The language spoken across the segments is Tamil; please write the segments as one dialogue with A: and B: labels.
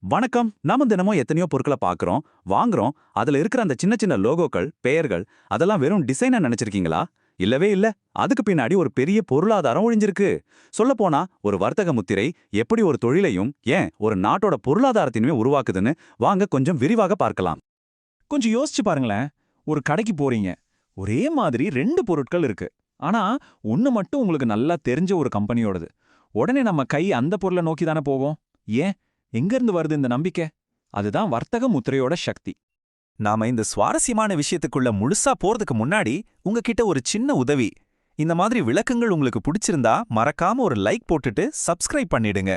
A: வணக்கம். நாம தினமும் எத்தனையோ பொருட்கள பார்க்குறோம், வாங்குறோம். அதுல இருக்கிற அந்த சின்ன சின்ன லோகோக்கள், பெயர்கள் அதெல்லாம் வெறும் டிசைனா நினைச்சிருக்கீங்களா? இல்லவே இல்ல. அதுக்கு பின்னாடி ஒரு பெரிய பொருளாதாரம் ஒளிஞ்சிருக்கு. சொல்லப்போனா ஒரு வர்த்தக முத்திரை எப்படி ஒரு தொழிலையும், ஏன் ஒரு நாட்டோட பொருளாதாரத்தையுமே உருவாக்குதுன்னு வாங்க கொஞ்சம் விரிவாக பார்க்கலாம்.
B: கொஞ்சம் யோசிச்சு பாருங்களேன். ஒரு கடைக்கு போறீங்க. ஒரே மாதிரி 2 பொருட்கள் இருக்கு. ஆனா, ஒண்ணு மட்டும் உங்களுக்கு நல்லா தெரிஞ்ச ஒரு கம்பெனியோடது. உடனே நம்ம கை அந்த பொருள நோக்கி தானே போகும். ஏன்? எங்கிருந்து வருது இந்த நம்பிக்கை? அதுதான் வர்த்தக முத்திரையோட சக்தி.
C: நாம இந்த சுவாரஸ்யமான விஷயத்துக்குள்ள முழுசா போறதுக்கு முன்னாடி உங்ககிட்ட ஒரு சின்ன உதவி. இந்த மாதிரி விளக்கங்கள் உங்களுக்கு பிடிச்சிருந்தா மறக்காம ஒரு லைக் போட்டுட்டு சப்ஸ்கிரைப் பண்ணிடுங்க.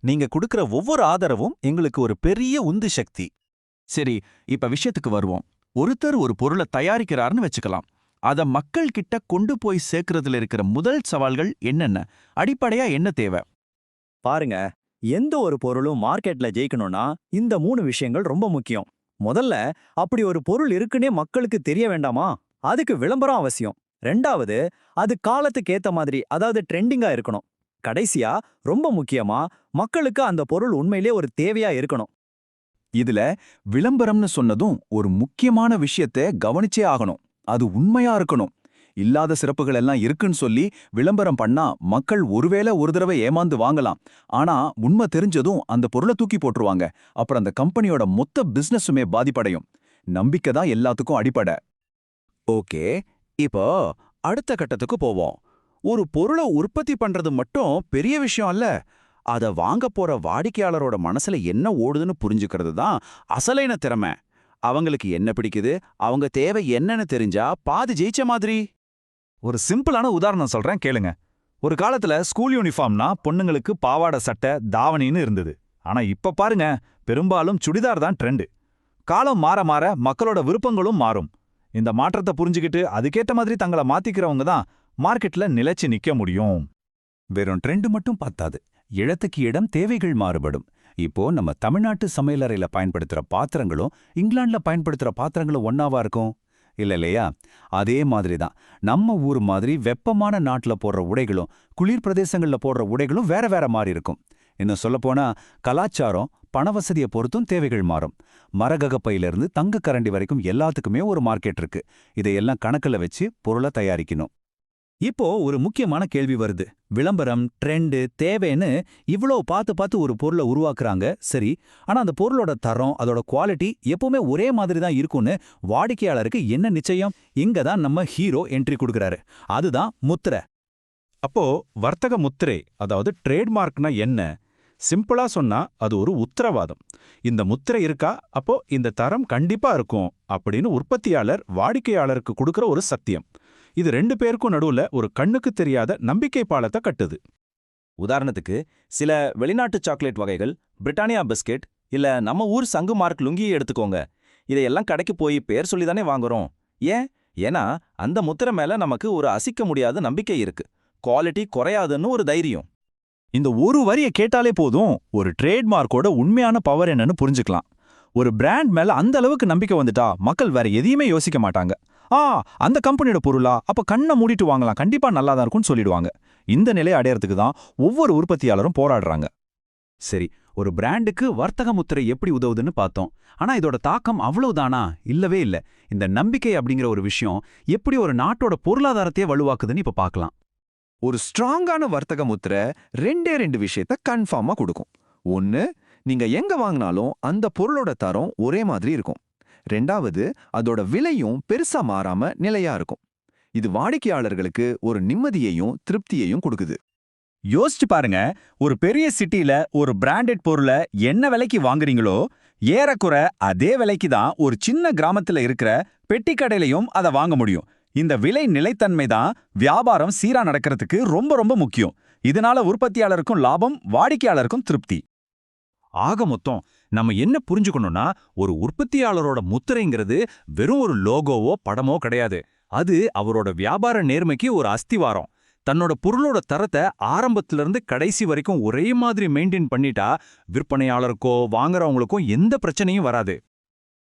C: நீங்க கொடுக்கிற ஒவ்வொரு ஆதரவும் எங்களுக்கு ஒரு பெரிய உந்து சக்தி.
B: சரி, இப்ப விஷயத்துக்கு வருவோம். ஒருத்தர் ஒரு பொருளை தயாரிக்கிறார்னு வச்சுக்கலாம். அத மக்கள் கிட்ட கொண்டு போய் சேர்க்கறதுல இருக்கிற முதல் சவால்கள் என்னென்ன? அடிப்படையா என்ன தேவை?
D: பாருங்க, எந்த ஒரு பொருளும் மார்க்கெட்ல ஜெயிக்கணும்னா இந்த 3 விஷயங்கள் ரொம்ப முக்கியம். முதல்ல, அப்படி ஒரு பொருள் இருக்குன்னே மக்களுக்கு தெரிய வேண்டாமா? அதுக்கு விளம்பரம் அவசியம். ரெண்டாவது, அது காலத்துக்கு ஏத்த மாதிரி, அதாவது ட்ரெண்டிங்கா இருக்கணும். கடைசியா, ரொம்ப முக்கியமா, மக்களுக்கு அந்த பொருள் உண்மையிலே ஒரு தேவையா இருக்கணும்.
B: இதுல விளம்பரம்னு சொன்னதும் ஒரு முக்கியமான விஷயத்தை கவனிச்சே ஆகணும். அது உண்மையா இருக்கணும். இல்லாத சிறப்புகள் எல்லாம் இருக்குன்னு சொல்லி விளம்பரம் பண்ணா மக்கள் ஒருவேளை ஒரு தடவை ஏமாந்து வாங்கலாம். ஆனா உண்மை தெரிஞ்சதும் அந்த பொருளை தூக்கி போட்டுருவாங்க. அப்புறம் அந்த கம்பெனியோட மொத்த பிசினஸுமே பாதிப்படையும். நம்பிக்கை தான் எல்லாத்துக்கும் அடிப்படை.
C: ஓகே, இப்போ அடுத்த கட்டத்துக்கு போவோம். ஒரு பொருளை உற்பத்தி பண்றது மட்டும் பெரிய விஷயம் அல்ல. அத வாங்க போற வாடிக்கையாளரோட மனசுல என்ன ஓடுதுன்னு புரிஞ்சுக்கிறது தான் அசலைன திறமை. அவங்களுக்கு என்ன பிடிக்குது, அவங்க தேவை என்னன்னு தெரிஞ்சா பாதி ஜெயிச்ச மாதிரி.
B: ஒரு சிம்பிளான உதாரணம் சொல்றேன் கேளுங்க. ஒரு காலத்துல ஸ்கூல் யூனிஃபார்ம்னா பொண்ணுங்களுக்கு பாவாடை சட்டை தாவணின்னு இருந்தது. ஆனா இப்ப பாருங்க, பெரும்பாலும் சுடிதார் தான் ட்ரெண்டு. காலம் மாற மாற மக்களோட விருப்பங்களும் மாறும். இந்த மாற்றத்தை புரிஞ்சுக்கிட்டு அதுக்கேத்த மாதிரி தங்களை மாத்திக்கிறவங்க தான் மார்க்கெட்ல நிலைச்சு நிக்க முடியும்.
A: வெறும் ட்ரெண்ட் மட்டும் பத்தாது. இடத்துக்கு இடம் தேவைகள் மாறுபடும். இப்போ நம்ம தமிழ்நாட்டு சமையலறையில பயன்படுத்துற பாத்திரங்களும் இங்கிலாந்துல பயன்படுத்துற பாத்திரங்களும் ஒன்னாவா இருக்கும் இல்லையா? அதே மாதிரி தான் நம்ம ஊர் மாதிரி வெப்பமான நாட்டுல போடுற உடைகளும் குளிர் பிரதேசங்கள்ல போடுற உடைகளும் வேற வேற மாறி இருக்கும். இன்னும் சொல்லப்போனா கலாச்சாரம் பணவசதியை பொறுத்தும் தேவைகள் மாறும். மரககப்பையிலிருந்து தங்க கரண்டி வரைக்கும் எல்லாத்துக்குமே ஒரு மார்க்கெட் இருக்கு. இதையெல்லாம் கணக்குல வச்சு பொருளை தயாரிக்கணும். இப்போ ஒரு முக்கியமான கேள்வி வருது. விளம்பரம், ட்ரெண்டு, தேவைன்னு இவ்ளோ பார்த்து பார்த்து ஒரு பொருளை உருவாக்குறாங்க, சரி. ஆனா அந்த பொருளோட தரம், அதோட குவாலிட்டி எப்பவுமே ஒரே மாதிரி தான் இருக்கும்னு வாடிக்கையாளருக்கு என்ன நிச்சயம்? இங்க தான் நம்ம ஹீரோ என்ட்ரி கொடுக்கறாரு. அதுதான் முத்திரை.
B: அப்போ வர்த்தக முத்திரை, அதாவது ட்ரேட்மார்க்னா என்ன? சிம்பிளா சொன்னா அது ஒரு உத்தரவாதம். இந்த முத்திரை இருக்கா, அப்போ இந்த தரம் கண்டிப்பா இருக்கும் அப்படின்னு உற்பத்தியாளர் வாடிக்கையாளருக்கு கொடுக்கிற ஒரு சத்தியம். இது 2 பேருக்கும் நடுவுல ஒரு கண்ணுக்கு தெரியாத நம்பிக்கை பாலத்தை கட்டுது.
C: உதாரணத்துக்கு, சில வெளிநாட்டு சாக்லேட் வகைகள், பிரிட்டானியா பிஸ்கெட், இல்ல நம்ம ஊர் சங்கு மார்க் லுங்கியை எடுத்துக்கோங்க. இதையெல்லாம் கடைக்கு போய் பேர் சொல்லி தானே வாங்குறோம். ஏன்னா அந்த முத்திரை மேல நமக்கு ஒரு அசைக்க முடியாத நம்பிக்கை இருக்கு. குவாலிட்டி குறையாதுன்னு ஒரு தைரியம்.
B: இந்த ஒரு வரியை கேட்டாலே போதும், ஒரு ட்ரேட்மார்க்கோட உண்மையான பவர் என்னன்னு புரிஞ்சுக்கலாம். ஒரு பிராண்ட் மேல அந்த அளவுக்கு நம்பிக்கை வந்துட்டா மக்கள் வேற எதையுமே யோசிக்க மாட்டாங்க. அந்த கம்பெனியோட பொருளா, அப்ப கண்ணை மூடிட்டு வாங்கலாம், கண்டிப்பா நல்லா தான் இருக்கும்னு சொல்லிடுவாங்க. இந்த நிலையை அடையறதுக்கு தான் ஒவ்வொரு உற்பத்தியாளரும் போராடுறாங்க.
A: சரி, ஒரு பிராண்டுக்கு வர்த்தக முத்திரை எப்படி உதவுதுன்னு பார்த்தோம். ஆனா இதோட தாக்கம் அவ்வளவுதானா? இல்லவே இல்ல. இந்த நம்பிக்கை அப்படிங்கிற ஒரு விஷயம் எப்படி ஒரு நாட்டோட பொருளாதாரத்தையே வலுவாக்குதுன்னு இப்ப பார்க்கலாம்.
E: ஒரு ஸ்ட்ராங்கான வர்த்தக முத்திரை 2 விஷயத்த கன்ஃபார்மா கொடுக்கும். ஒன்னு, நீங்க எங்க வாங்கினாலும் அந்த பொருளோட தரம் ஒரே மாதிரி இருக்கும். ரெண்டாவது, அதோட விலையும் பெருசா மாறாம நிலையா இருக்கும். இது வாடிக்கையாளர்களுக்கு ஒரு நிம்மதியையும் திருப்தியையும் கொடுக்குது.
B: யோசிச்சு பாருங்க, ஒரு பெரிய சிட்டில ஒரு பிராண்டட் பொருளை என்ன விலைக்கு வாங்குறீங்களோ, ஏறக்குறை அதே விலைக்கு தான் ஒரு சின்ன கிராமத்துல இருக்கிற பெட்டி கடையிலையும் அதை வாங்க முடியும். இந்த விலை நிலைத்தன்மை தான் வியாபாரம் சீரா நடக்கிறதுக்கு ரொம்ப ரொம்ப முக்கியம். இதனால உற்பத்தியாளருக்கும் லாபம், வாடிக்கையாளருக்கும் திருப்தி.
A: ஆக மொத்தம் நம்ம என்ன புரிஞ்சுக்கணும்னா, ஒரு உற்பத்தியாளரோட முத்திரைங்கிறது வெறும் ஒரு லோகோவோ படமோ கிடையாது. அது அவரோட வியாபார நேர்மைக்கு ஒரு அஸ்திவாரம். தன்னோட பொருளோட தரத்தை ஆரம்பத்திலிருந்து கடைசி வரைக்கும் ஒரே மாதிரி மெயின்டைன் பண்ணிட்டா விற்பனையாளருக்கோ வாங்குறவங்களுக்கும் எந்த பிரச்சனையும் வராது.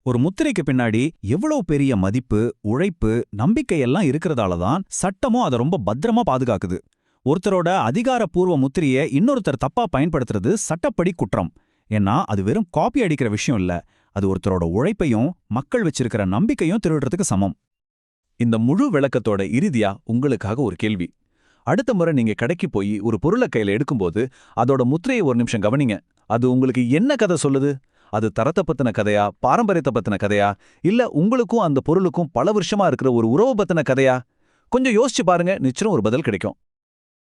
A: ஒரு முத்திரைக்கு பின்னாடி எவ்வளவு பெரிய மதிப்பு, உழைப்பு, நம்பிக்கையெல்லாம் இருக்கிறதால தான் சட்டமும் அதை ரொம்ப பத்திரமா பாதுகாக்குது. ஒருத்தரோட அதிகாரப்பூர்வ முத்திரையை இன்னொருத்தர் தப்பா பயன்படுத்துறது சட்டப்படி குற்றம்.
F: ஏன்னா அது வெறும் காப்பி அடிக்கிற விஷயம் இல்ல, அது ஒருத்தரோட உழைப்பையும் மக்கள் வச்சிருக்கிற நம்பிக்கையும் திருடுறதுக்கு சமம்.
B: இந்த முழு விளக்கத்தோட இறுதியா உங்களுக்காக ஒரு கேள்வி. அடுத்த முறை நீங்க கடைக்கு போய் ஒரு பொருளை கையில எடுக்கும்போது அதோட முத்திரையை ஒரு நிமிஷம் கவனிங்க. அது உங்களுக்கு என்ன கதை சொல்லுது? அது தரத்தை பத்தின கதையா, பாரம்பரியத்தை பத்தின கதையா, இல்ல உங்களுக்கும் அந்த பொருளுக்கும் பல வருஷமா இருக்கிற ஒரு உறவு பத்தின கதையா? கொஞ்சம் யோசிச்சு பாருங்க, நிச்சயம் ஒரு பதில் கிடைக்கும்.